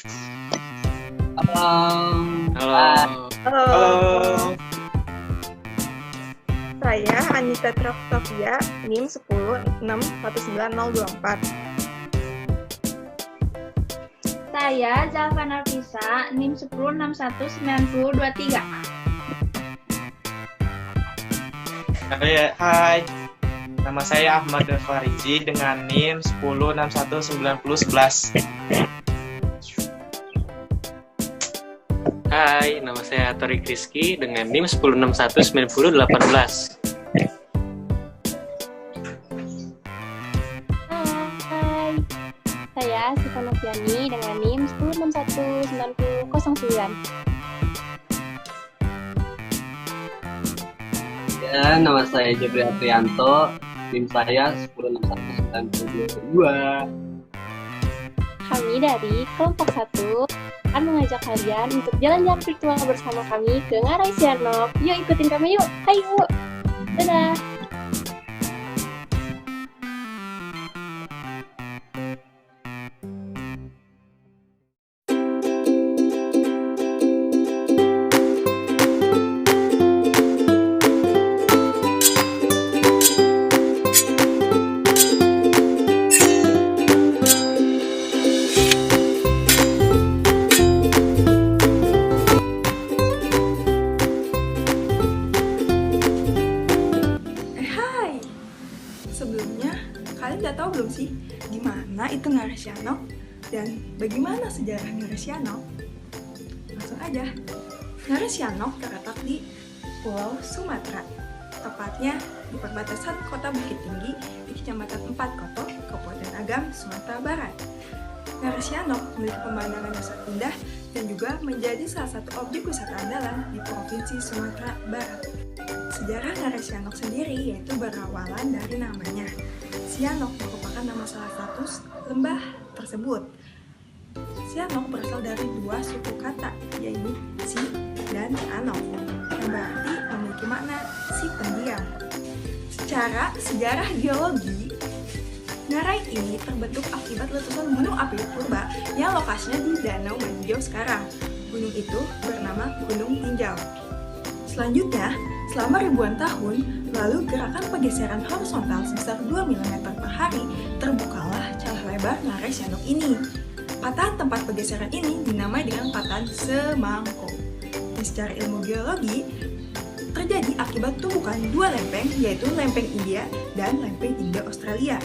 Halo. Halo. Saya Anita Trafsofia, NIM 10619024. Saya Zalfa Nafisa, NIM 10619023. Hai, nama saya Ahmad Farizi dengan NIM 10619011. Hai, nama saya Torik Rizky dengan NIM 10619018. Hai, saya Siva Noviani dengan NIM 10619009. Ya, nama saya Jebri Aprianto, NIM saya 10619022. Kami dari kelompok 1 akan mengajak kalian untuk jalan-jalan virtual bersama kami ke Ngarai Sianok. Yuk ikutin kami yuk, ayo! Dadah! Sebelumnya, kalian udah tahu belum sih di mana itu Ngarai Sianok dan bagaimana sejarah Ngarai Sianok? Langsung aja. Ngarai Sianok terletak di Pulau Sumatera, tepatnya di perbatasan Kota Bukit Tinggi di Kecamatan Empat Koto, Kabupaten Agam, Sumatera Barat. Ngarai Sianok memiliki pemandangan yang sangat indah dan juga menjadi salah satu objek wisata andalan di Provinsi Sumatera Barat. Sejarah Ngarai Sianok sendiri yaitu berawalan dari namanya. Sianok merupakan nama salah satu lembah tersebut. Sianok berasal dari dua suku kata, yaitu Si dan Anok, yang berarti memiliki makna si pendiam. Secara sejarah geologi, Ngarai ini terbentuk akibat letusan gunung api purba yang lokasinya di Danau Meninjau sekarang. Gunung itu bernama Gunung Tinjau. Selanjutnya, selama ribuan tahun, lalu gerakan pergeseran horizontal sebesar 2 mm per hari, terbukalah celah lebar Ngarai Sianok ini. Patahan tempat pergeseran ini dinamai dengan patahan semangko. Dan secara ilmu geologi, terjadi akibat tumbukan dua lempeng, yaitu lempeng India dan lempeng Indo-Australia.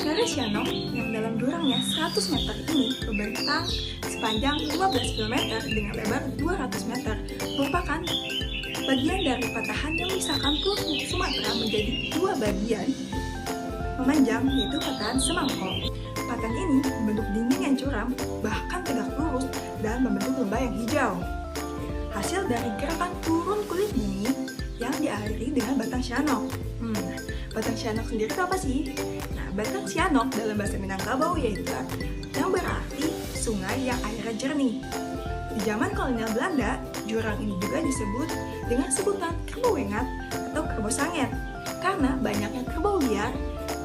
Ngarai Sianok yang dalam jurangnya 100 meter ini membentang sepanjang 15 km dengan lebar 200 meter, merupakan bagian dari patahan yang memisahkan Pulau Sumatera menjadi dua bagian memanjang, yaitu patahan semangko. Patahan ini membentuk dinding yang curam, bahkan tegak lurus dan membentuk lembah yang hijau. Hasil dari gerakan turun kulit bumi yang diakhiri dengan batang Sianok. Batang Sianok sendiri itu apa sih? Nah, batang Sianok dalam bahasa Minangkabau yaitu yang berarti sungai yang airnya jernih. Di zaman kolonial Belanda, jurang ini juga disebut dengan sebutan kerbau wengat atau kerbau sanget karena banyaknya kerbau liar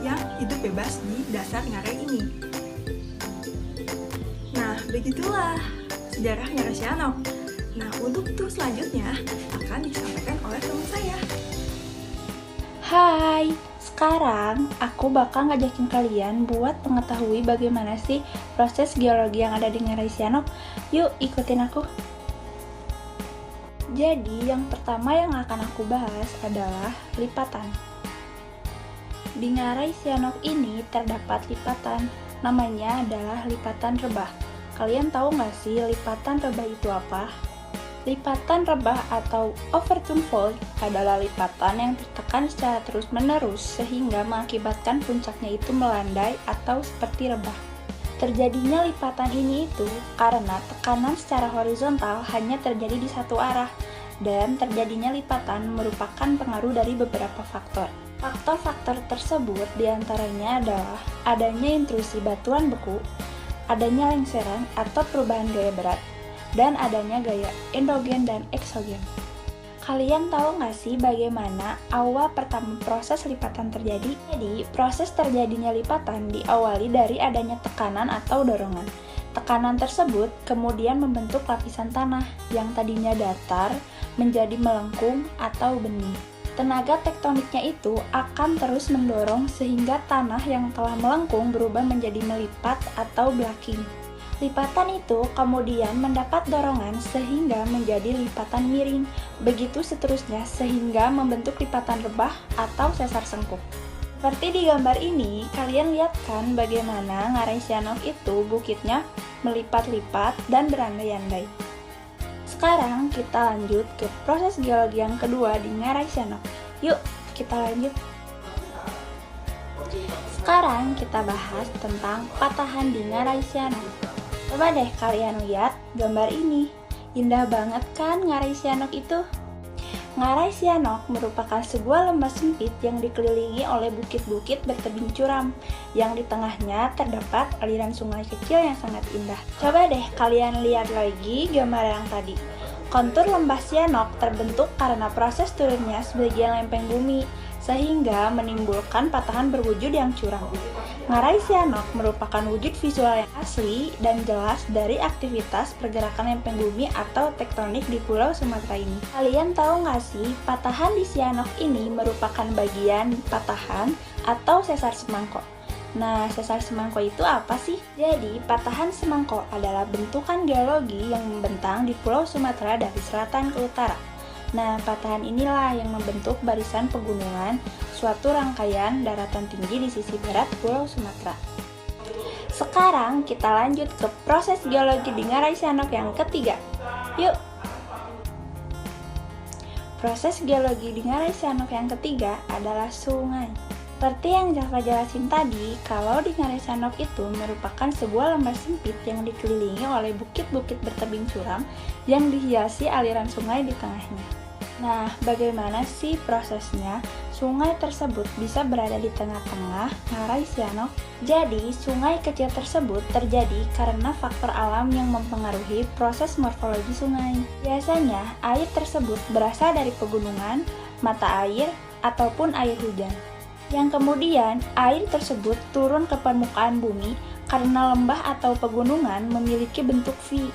yang hidup bebas di dasar ngarai ini. Nah, begitulah sejarah Ngarai Sianok. Nah, untuk tur selanjutnya akan disampaikan oleh teman saya. Hai, sekarang aku bakal ngajakin kalian buat mengetahui bagaimana sih proses geologi yang ada di Ngarai Sianok. Yuk, ikutin aku. Jadi, yang pertama yang akan aku bahas adalah lipatan. Di Ngarai Sianok ini terdapat lipatan, namanya adalah lipatan rebah. Kalian tahu nggak sih lipatan rebah itu apa? Lipatan rebah atau overturn fault adalah lipatan yang tertekan secara terus-menerus sehingga mengakibatkan puncaknya itu melandai atau seperti rebah. Terjadinya lipatan ini itu karena tekanan secara horizontal hanya terjadi di satu arah, dan terjadinya lipatan merupakan pengaruh dari beberapa faktor. Faktor-faktor tersebut diantaranya adalah adanya intrusi batuan beku, adanya lengseran atau perubahan gaya berat, dan adanya gaya endogen dan eksogen. Kalian tahu nggak sih bagaimana awal pertama proses lipatan terjadi? Jadi, proses terjadinya lipatan diawali dari adanya tekanan atau dorongan. Tekanan tersebut kemudian membentuk lapisan tanah yang tadinya datar menjadi melengkung atau bening. Tenaga tektoniknya itu akan terus mendorong sehingga tanah yang telah melengkung berubah menjadi melipat atau blocking. Lipatan itu kemudian mendapat dorongan sehingga menjadi lipatan miring, begitu seterusnya sehingga membentuk lipatan rebah atau sesar sengkuk. Seperti di gambar ini, kalian lihat kan bagaimana ngarai Sianok itu bukitnya melipat-lipat dan berandai-andai. Sekarang kita lanjut ke proses geologi yang kedua di ngarai Sianok. Yuk, kita lanjut. Sekarang kita bahas tentang patahan di ngarai Sianok. Coba deh kalian lihat gambar ini. Indah banget kan ngarai Sianok itu? Ngarai Sianok merupakan sebuah lembah sempit yang dikelilingi oleh bukit-bukit bertebing curam, yang di tengahnya terdapat aliran sungai kecil yang sangat indah. Coba deh kalian lihat lagi gambar yang tadi. Kontur lembah Sianok terbentuk karena proses turunnya sebagian lempeng bumi, sehingga menimbulkan patahan berwujud yang curam. Ngarai Sianok merupakan wujud visual yang asli dan jelas dari aktivitas pergerakan lempeng bumi atau tektonik di Pulau Sumatera ini. Kalian tahu nggak sih, patahan di Sianok ini merupakan bagian patahan atau sesar semangkok. Nah, sesar semangkok itu apa sih? Jadi, patahan semangkok adalah bentukan geologi yang membentang di Pulau Sumatera dari selatan ke utara. Nah, patahan inilah yang membentuk barisan pegunungan, suatu rangkaian daratan tinggi di sisi barat Pulau Sumatera. Sekarang kita lanjut ke proses geologi di ngarai Sianok yang ketiga. Yuk! Proses geologi di ngarai Sianok yang ketiga adalah sungai. Seperti yang Java jelasin tadi, kalau di ngarai Sianok itu merupakan sebuah lembah sempit yang dikelilingi oleh bukit-bukit bertebing curam yang dihiasi aliran sungai di tengahnya. Nah, bagaimana sih prosesnya? Sungai tersebut bisa berada di tengah-tengah ngarai Sianok. Jadi, sungai kecil tersebut terjadi karena faktor alam yang mempengaruhi proses morfologi sungai. Biasanya, air tersebut berasal dari pegunungan, mata air, ataupun air hujan. Yang kemudian, air tersebut turun ke permukaan bumi karena lembah atau pegunungan memiliki bentuk V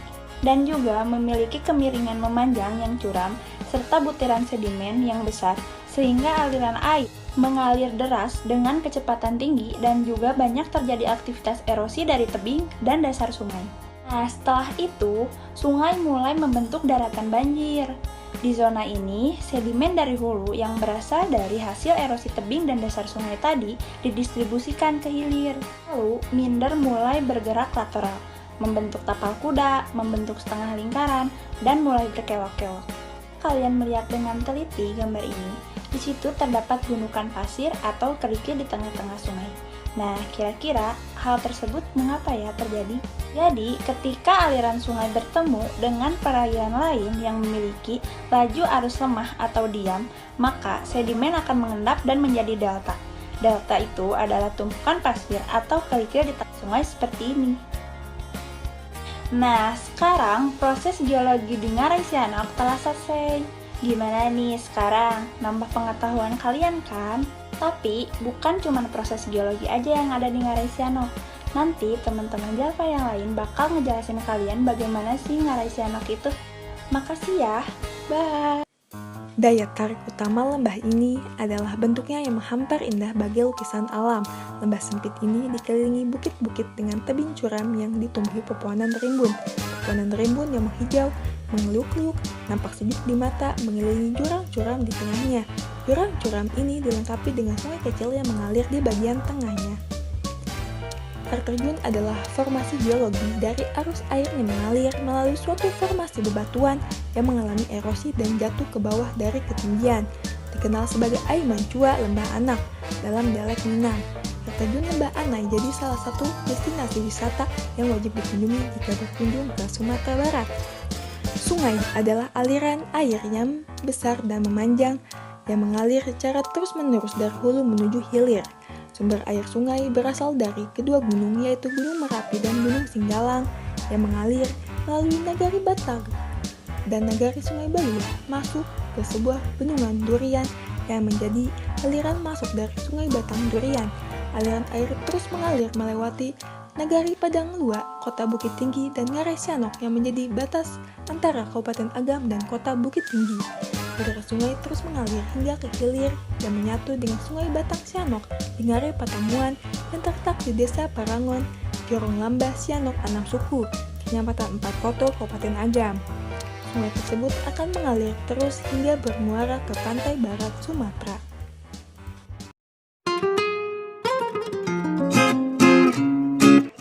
dan juga memiliki kemiringan memanjang yang curam serta butiran sedimen yang besar, sehingga aliran air mengalir deras dengan kecepatan tinggi dan juga banyak terjadi aktivitas erosi dari tebing dan dasar sungai. Nah, setelah itu, sungai mulai membentuk daratan banjir. Di zona ini, sedimen dari hulu yang berasal dari hasil erosi tebing dan dasar sungai tadi didistribusikan ke hilir. Lalu, minder mulai bergerak lateral, membentuk tapal kuda, membentuk setengah lingkaran, dan mulai berkelok-kelok. Kalian melihat dengan teliti gambar ini, di situ terdapat gundukan pasir atau kerikil di tengah-tengah sungai. Nah, kira-kira hal tersebut mengapa ya terjadi? Jadi, ketika aliran sungai bertemu dengan perairan lain yang memiliki laju arus lemah atau diam, maka sedimen akan mengendap dan menjadi delta. Delta itu adalah tumpukan pasir atau kerikil di tengah sungai seperti ini. Nah, sekarang proses geologi di ngarai Sianok telah selesai. Gimana nih sekarang? Nambah pengetahuan kalian kan? Tapi, bukan cuma proses geologi aja yang ada di ngarai Sianok. Nanti teman-teman Java yang lain bakal ngejelasin kalian bagaimana sih ngarai Sianok itu. Makasih ya. Bye. Daya tarik utama lembah ini adalah bentuknya yang menghampar indah bagai lukisan alam. Lembah sempit ini dikelilingi bukit-bukit dengan tebing curam yang ditumbuhi pepohonan rimbun. Pepohonan rimbun yang menghijau, mengeluk-eluk, nampak sejuk di mata, mengelilingi jurang curam di tengahnya. Jurang curam ini dilengkapi dengan sungai kecil yang mengalir di bagian tengahnya. Air terjun adalah formasi geologi dari arus air yang mengalir melalui suatu formasi bebatuan yang mengalami erosi dan jatuh ke bawah dari ketinggian. Dikenal sebagai air mancua lembah anak dalam dialek Minang. Air terjun lembah anak jadi salah satu destinasi wisata yang wajib dikunjungi jika berkunjung ke Sumatera Barat. Sungai adalah aliran air yang besar dan memanjang yang mengalir secara terus-menerus dari hulu menuju hilir. Sumber air sungai berasal dari kedua gunung, yaitu Gunung Merapi dan Gunung Singgalang, yang mengalir melalui Nagari Batar dan Nagari Sungai Balulah masuk ke sebuah bendungan durian yang menjadi aliran masuk dari Sungai Batang Durian. Aliran air terus mengalir melewati Nagari Padang Lua, Kota Bukit Tinggi, dan Ngarai Sianok yang menjadi batas antara Kabupaten Agam dan Kota Bukit Tinggi. Aliran sungai terus mengalir hingga ke hilir dan menyatu dengan Sungai Batang Sianok di Ngarai Patamuan yang terletak di Desa Parangon, Jorong Lambah Sianok Anam Suku, Kecamatan Empat Koto, Kabupaten Agam. Sungai tersebut akan mengalir terus hingga bermuara ke pantai barat Sumatera.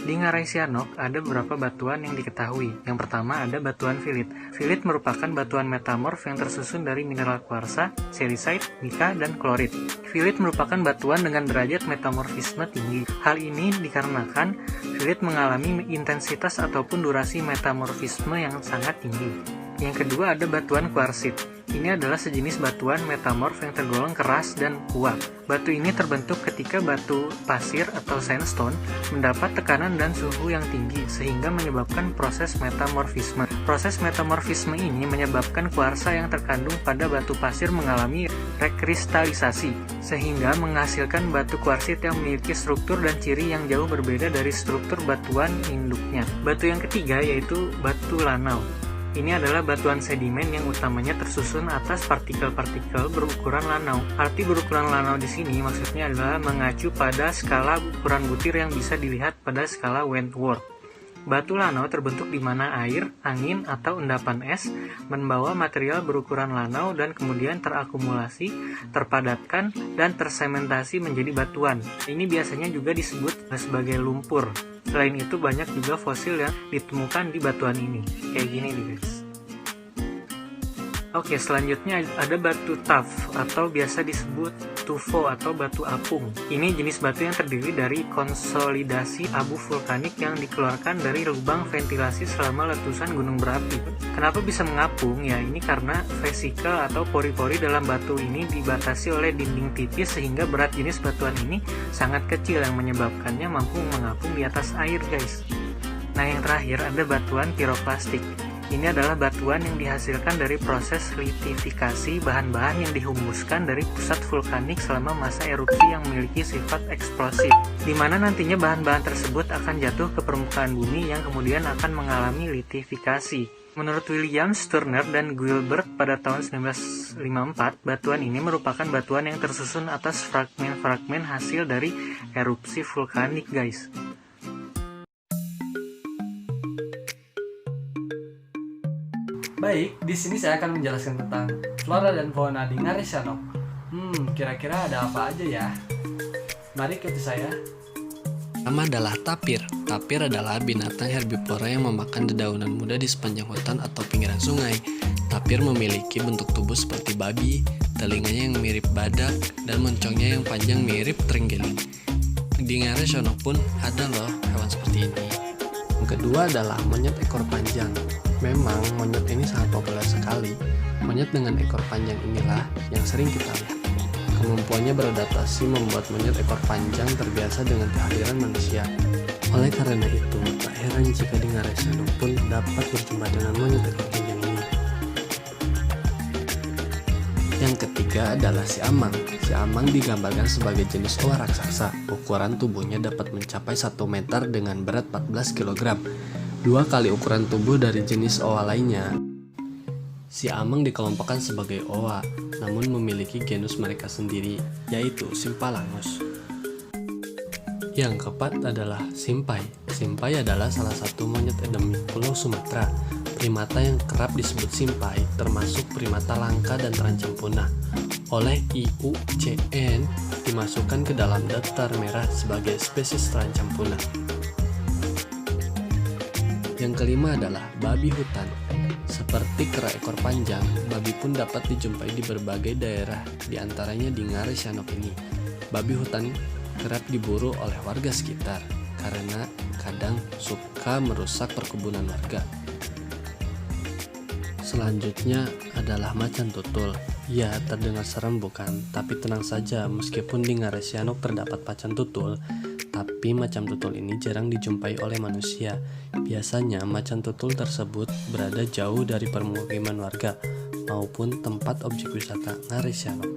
Di Ngarai Sianok ada beberapa batuan yang diketahui. Yang pertama ada batuan filit. Filit merupakan batuan metamorf yang tersusun dari mineral kuarsa, cerisite, mika, dan klorit. Filit merupakan batuan dengan derajat metamorfisme tinggi. Hal ini dikarenakan filit mengalami intensitas ataupun durasi metamorfisme yang sangat tinggi. Yang kedua ada batuan kuarsit. Ini adalah sejenis batuan metamorf yang tergolong keras dan kuat. Batu ini terbentuk ketika batu pasir atau sandstone mendapat tekanan dan suhu yang tinggi sehingga menyebabkan proses metamorfisme. Proses metamorfisme ini menyebabkan kuarsa yang terkandung pada batu pasir mengalami rekristalisasi sehingga menghasilkan batu kuarsit yang memiliki struktur dan ciri yang jauh berbeda dari struktur batuan induknya. Batu yang ketiga yaitu batu lanau. Ini adalah batuan sedimen yang utamanya tersusun atas partikel-partikel berukuran lanau. Arti berukuran lanau di sini maksudnya adalah mengacu pada skala ukuran butir yang bisa dilihat pada skala Wentworth. Batu lanau terbentuk di mana air, angin, atau endapan es membawa material berukuran lanau dan kemudian terakumulasi, terpadatkan, dan tersementasi menjadi batuan. Ini biasanya juga disebut sebagai lumpur. Selain itu banyak juga fosil yang ditemukan di batuan ini. Kayak gini nih guys. Oke, selanjutnya ada batu tuff atau biasa disebut tufo atau batu apung. Ini jenis batu yang terdiri dari konsolidasi abu vulkanik yang dikeluarkan dari lubang ventilasi selama letusan gunung berapi. Kenapa bisa mengapung? Ya, ini karena vesikel atau pori-pori dalam batu ini dibatasi oleh dinding tipis sehingga berat jenis batuan ini sangat kecil yang menyebabkannya mampu mengapung di atas air, guys. Nah, yang terakhir ada batuan piroklastik. Ini adalah batuan yang dihasilkan dari proses litifikasi bahan-bahan yang dihembuskan dari pusat vulkanik selama masa erupsi yang memiliki sifat eksplosif, di mana nantinya bahan-bahan tersebut akan jatuh ke permukaan bumi yang kemudian akan mengalami litifikasi. Menurut William Turner dan Gilbert pada tahun 1954, batuan ini merupakan batuan yang tersusun atas fragmen-fragmen hasil dari erupsi vulkanik, guys. Baik, di sini saya akan menjelaskan tentang flora dan fauna di Ngarai Sianok. Kira-kira ada apa aja ya? Mari ikuti saya. Pertama adalah tapir. Tapir adalah binatang herbivora yang memakan dedaunan muda di sepanjang hutan atau pinggiran sungai. Tapir memiliki bentuk tubuh seperti babi, telinganya yang mirip badak, dan moncongnya yang panjang mirip terenggiling. Di Ngarai Sianok pun ada loh hewan seperti ini. Yang kedua adalah monyet ekor panjang. Memang monyet ini sangat populer sekali. Monyet dengan ekor panjang inilah yang sering kita lihat. Kemampuannya beradaptasi membuat monyet ekor panjang terbiasa dengan kehadiran manusia. Oleh karena itu, tak heran jika di Ngarai Sianok pun dapat berjumpa dengan monyet ekor panjang ini. Yang ketiga adalah si amang. Si amang digambarkan sebagai jenis oa raksasa. Ukuran tubuhnya dapat mencapai 1 meter dengan berat 14 kg. 2 kali ukuran tubuh dari jenis oa lainnya. Si amang dikelompokkan sebagai oa, namun memiliki genus mereka sendiri, yaitu Symphalangus. Yang keempat adalah simpai. Simpai adalah salah satu monyet endemik Pulau Sumatera. Primata yang kerap disebut simpai termasuk primata langka dan terancam punah. Oleh IUCN dimasukkan ke dalam daftar merah sebagai spesies terancam punah. Yang kelima adalah babi hutan. Seperti kera ekor panjang, babi pun dapat dijumpai di berbagai daerah, diantaranya di Ngarai Sianok ini. Babi hutan kerap diburu oleh warga sekitar, karena kadang suka merusak perkebunan warga. Selanjutnya adalah macan tutul. Ya, terdengar serem bukan? Tapi tenang saja, meskipun di Ngarai Sianok terdapat macan tutul, tapi macan tutul ini jarang dijumpai oleh manusia. Biasanya macan tutul tersebut berada jauh dari permukiman warga. maupun tempat objek wisata Ngarai Sianok.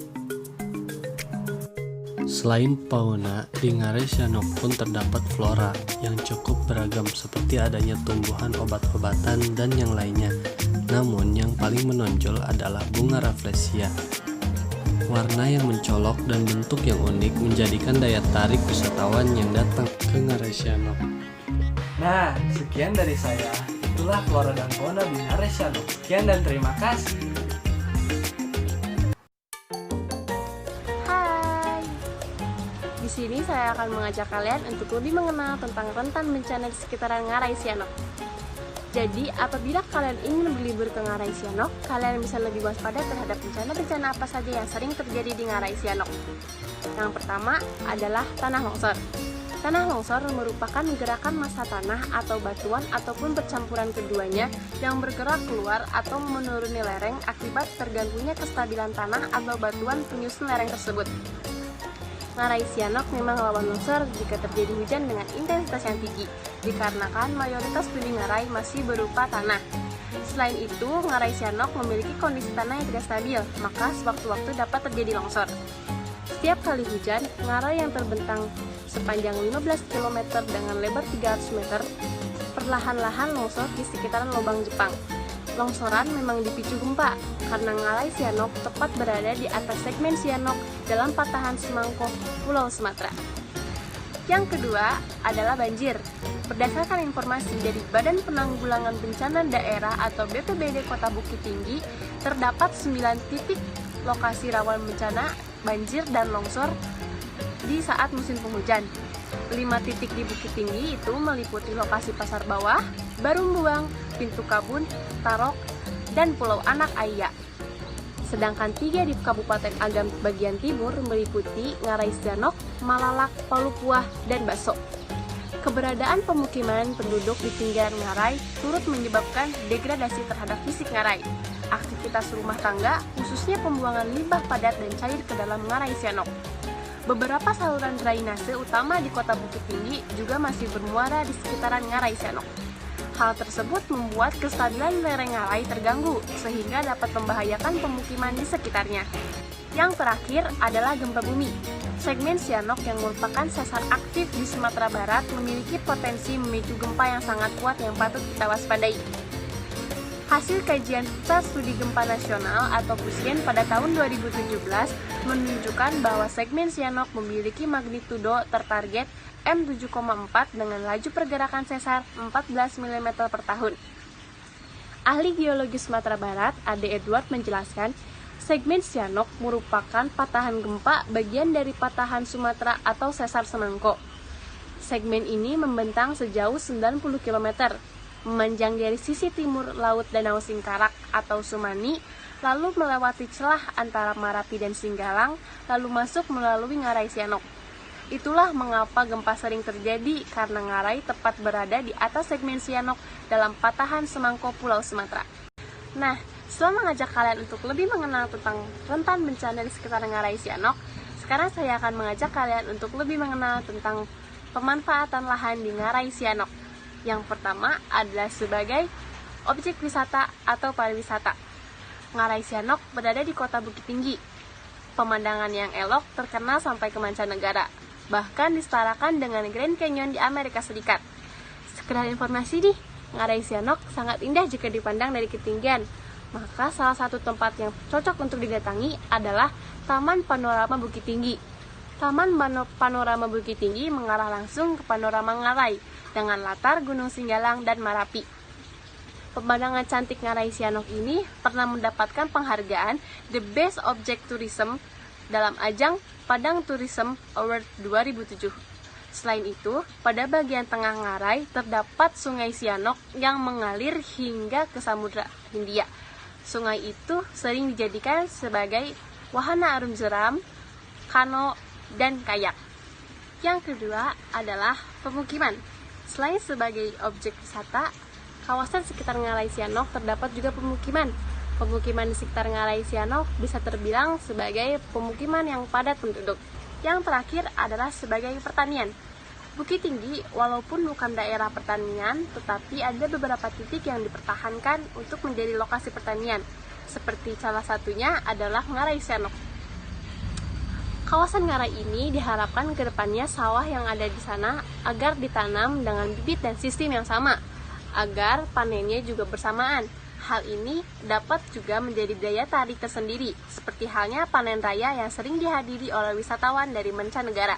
Selain fauna, di Ngarai Sianok pun terdapat flora yang cukup beragam seperti adanya tumbuhan obat-obatan dan yang lainnya. Namun yang paling menonjol adalah bunga rafflesia. Warna yang mencolok dan bentuk yang unik menjadikan daya tarik wisatawan yang datang ke Ngarai Sianok. Nah, sekian dari saya. Itulah flora dan fauna di Ngarai Sianok. Sekian dan terima kasih. Hai. Di sini saya akan mengajak kalian untuk lebih mengenal tentang rentan bencana di sekitaran Ngarai Sianok. Jadi, apabila kalian ingin berlibur ke Ngarai Sianok, kalian bisa lebih waspada terhadap bencana-bencana apa saja yang sering terjadi di Ngarai Sianok. Yang pertama adalah tanah longsor. Tanah longsor merupakan gerakan massa tanah atau batuan ataupun percampuran keduanya yang bergerak keluar atau menuruni lereng akibat terganggunya kestabilan tanah atau batuan penyusun lereng tersebut. Ngarai Sianok memang rawan longsor jika terjadi hujan dengan intensitas yang tinggi, dikarenakan mayoritas pundi Ngarai masih berupa tanah. Selain itu, Ngarai Sianok memiliki kondisi tanah yang tidak stabil, maka sewaktu-waktu dapat terjadi longsor. Setiap kali hujan, Ngarai yang terbentang sepanjang 15 km dengan lebar 300 meter, perlahan-lahan longsor di sekitaran lubang Jepang. Longsoran memang dipicu gempa, karena Ngarai Sianok tepat berada di atas segmen Sianok dalam patahan Semangko, Pulau Sumatera. Yang kedua adalah banjir. Berdasarkan informasi dari Badan Penanggulangan Bencana Daerah atau BPBD Kota Bukit Tinggi, terdapat 9 titik lokasi rawan bencana banjir dan longsor di saat musim penghujan. 5 titik di Bukit Tinggi itu meliputi lokasi Pasar Bawah, Barumbuang, Pintu Kabun, Tarok, dan Pulau Anak Aya. Sedangkan 3 di Kabupaten Agam bagian timur meliputi Ngarai Sianok, Malalak, Palupuah, dan Baso. Keberadaan pemukiman penduduk di pinggiran Ngarai turut menyebabkan degradasi terhadap fisik Ngarai. Aktivitas rumah tangga, khususnya pembuangan limbah padat dan cair ke dalam Ngarai Sianok. Beberapa saluran drainase utama di Kota Bukit Tinggi juga masih bermuara di sekitaran Ngarai Sianok. Hal tersebut membuat kestabilan lereng Ngarai terganggu, sehingga dapat membahayakan pemukiman di sekitarnya. Yang terakhir adalah gempa bumi. Segmen Sianok yang merupakan sesar aktif di Sumatera Barat memiliki potensi memicu gempa yang sangat kuat yang patut kita waspadai. Hasil kajian Pusat Studi Gempa Nasional atau PUSGEN pada tahun 2017 menunjukkan bahwa segmen Sianok memiliki magnitudo tertarget M7,4 dengan laju pergerakan sesar 14 mm per tahun. Ahli geologi Sumatera Barat, Ade Edward menjelaskan, segmen Sianok merupakan patahan gempa bagian dari patahan Sumatera atau sesar Semangko. Segmen ini membentang sejauh 90 km, memanjang dari sisi timur Laut Danau Singkarak atau Sumani, lalu melewati celah antara Marapi dan Singgalang, lalu masuk melalui Ngarai Sianok. Itulah mengapa gempa sering terjadi karena Ngarai tepat berada di atas segmen Sianok dalam patahan Semangko, Pulau Sumatera. Nah, setelah mengajak kalian untuk lebih mengenal tentang rentan bencana di sekitar Ngarai Sianok, sekarang saya akan mengajak kalian untuk lebih mengenal tentang pemanfaatan lahan di Ngarai Sianok. Yang pertama adalah sebagai objek wisata atau pariwisata. Ngarai Sianok berada di Kota Bukit Tinggi. Pemandangan yang elok terkenal sampai ke mancanegara, bahkan disetarakan dengan Grand Canyon di Amerika Serikat. Sekedar informasi nih, Ngarai Sianok sangat indah jika dipandang dari ketinggian. Maka salah satu tempat yang cocok untuk didatangi adalah Taman Panorama Bukit Tinggi. Taman Panorama Bukit Tinggi mengarah langsung ke panorama Ngarai dengan latar Gunung Singgalang dan Marapi. Pemandangan cantik Ngarai Sianok ini pernah mendapatkan penghargaan The Best Object Tourism dalam ajang Padang Tourism Award 2007. Selain itu, pada bagian tengah Ngarai terdapat Sungai Sianok yang mengalir hingga ke Samudra Hindia. Sungai itu sering dijadikan sebagai wahana arum jeram, kano, dan kayak. Yang kedua adalah pemukiman. Selain sebagai objek wisata, kawasan sekitar Ngarai Sianok terdapat juga pemukiman. Pemukiman di sekitar Ngarai Sianok bisa terbilang sebagai pemukiman yang padat penduduk. Yang terakhir adalah sebagai pertanian. Bukit Tinggi walaupun bukan daerah pertanian, tetapi ada beberapa titik yang dipertahankan untuk menjadi lokasi pertanian. seperti salah satunya adalah Ngarai Sianok. Kawasan Ngarai ini diharapkan ke depannya sawah yang ada di sana agar ditanam dengan bibit dan sistem yang sama, agar panennya juga bersamaan. Hal ini dapat juga menjadi daya tarik tersendiri, seperti halnya panen raya yang sering dihadiri oleh wisatawan dari mancanegara.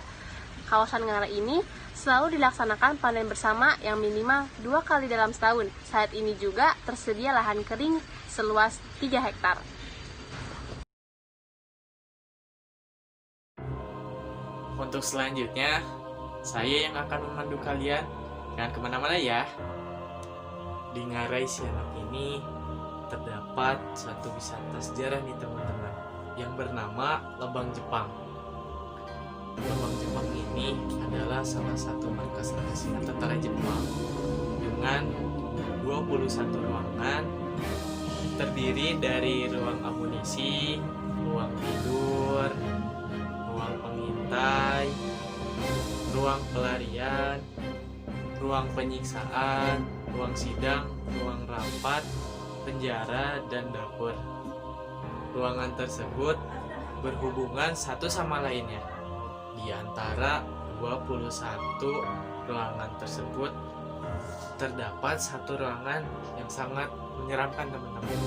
Kawasan Ngarai ini selalu dilaksanakan panen bersama yang minimal 2 kali dalam setahun. Saat ini juga tersedia lahan kering seluas 3 hektar. Untuk selanjutnya, saya yang akan memandu kalian. Jangan kemana-mana ya. Di Ngarai Sianok ini terdapat suatu wisata sejarah nih teman-teman, yang bernama Lembang Jepang. Lembang Jepang ini adalah salah satu markas rahasia tentara Jepang dengan 21 ruangan, terdiri dari ruang amunisi, ruang tidur, ruang pengintai, ruang pelarian, ruang penyiksaan, ruang sidang, ruang rapat, penjara, dan dapur. Ruangan tersebut berhubungan satu sama lainnya. Di antara 21 ruangan tersebut terdapat satu ruangan yang sangat menyeramkan teman-teman.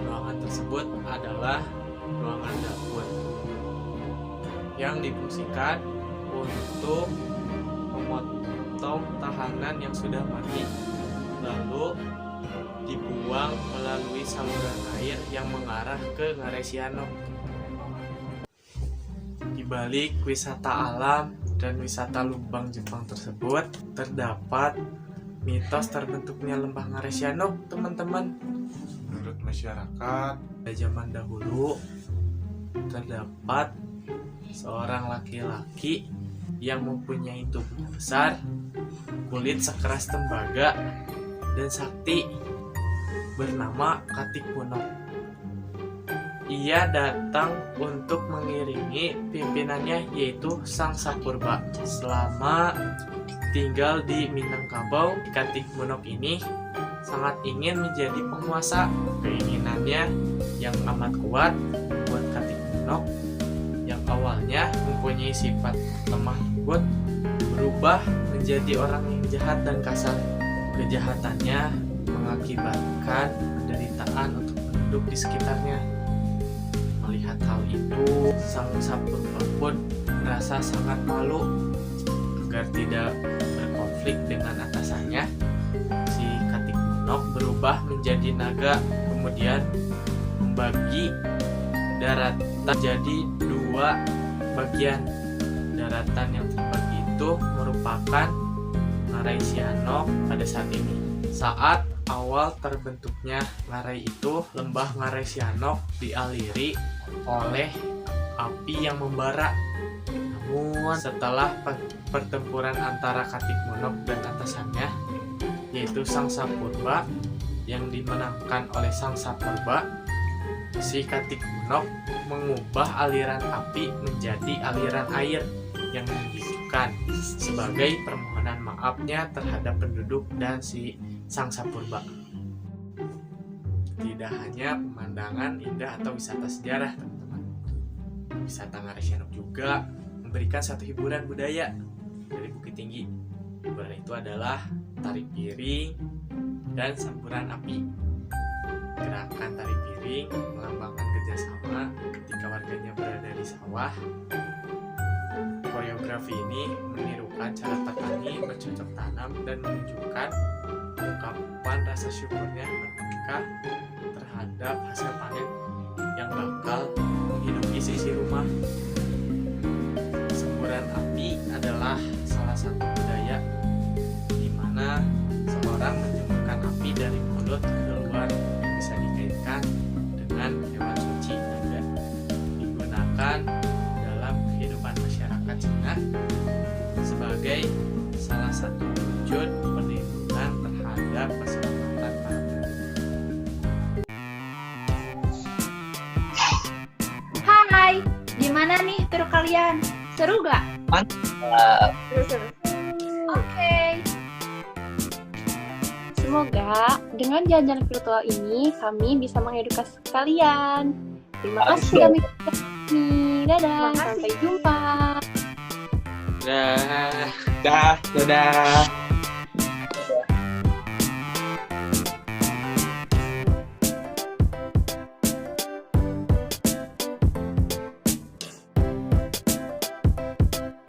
Ruangan tersebut adalah ruangan dapur yang difungsikan untuk memotong tahanan yang sudah mati, lalu dibuang melalui saluran air yang mengarah ke Ngarai Sianok. Di balik wisata alam dan wisata Lembang Jepang tersebut terdapat mitos terbentuknya lembah Ngarai Sianok, teman-teman. Menurut masyarakat pada zaman dahulu terdapat seorang laki-laki yang mempunyai tubuh besar, kulit sekeras tembaga, dan sakti, bernama Katik Munok. Ia datang untuk mengiringi pimpinannya, yaitu Sang Sapurba. Selama tinggal di Minangkabau, Katik Munok ini sangat ingin menjadi penguasa. Keinginannya yang amat kuat membuat Katik Munok yang awalnya mempunyai sifat lemah lembut berubah menjadi orang yang jahat dan kasar. Kejahatannya mengakibatkan penderitaan untuk penduduk di sekitarnya. Melihat hal itu, Sang Sapurba pun merasa sangat malu. Agar tidak berkonflik dengan atasannya, si Katik Munok berubah menjadi naga, kemudian membagi daratan jadi 2 bagian. Daratan yang terbagi itu merupakan Ngarai Sianok pada saat ini. Saat awal terbentuknya Ngarai itu, lembah Ngarai Sianok dialiri oleh api yang membara. Namun setelah pertempuran antara Katik Munok dan atasannya, yaitu Sang Sapurba, yang dimenangkan oleh Sang Sapurba, si Katik Munok mengubah aliran api menjadi aliran air yang menunjukkan sebagai permohonan maafnya terhadap penduduk dan si Sang Sapurba. Tidak hanya pemandangan indah atau wisata sejarah, teman-teman. Wisata Ngarai Sianok juga memberikan satu hiburan budaya dari Bukit Tinggi. Hiburan itu adalah tari piring dan samburan api. Gerakan tari piring melambangkan kerjasama ketika warganya berada di sawah. Koreografi ini menirukan cara petani bercocok tanam dan menunjukkan ungkapan rasa syukurnya mereka terhadap hasil panen yang bakal menghidupi sisi rumah. Semburan api adalah salah satu budaya di mana seorang menjemurkan api dari mulut keluar yang bisa dikaitkan dengan hewan suci naga. Digunakan dalam kehidupan masyarakat Cina sebagai salah satu wujud perlindungan terhadap keselamatan para penduduk. Hai, gimana nih tur kalian? Seru gak? Mantap. Seru-seru. Oke. Semoga dengan jalan-jalan virtual ini kami bisa mengedukasi kalian. Terima kasih kami. Dadah, sampai jumpa. Dadah.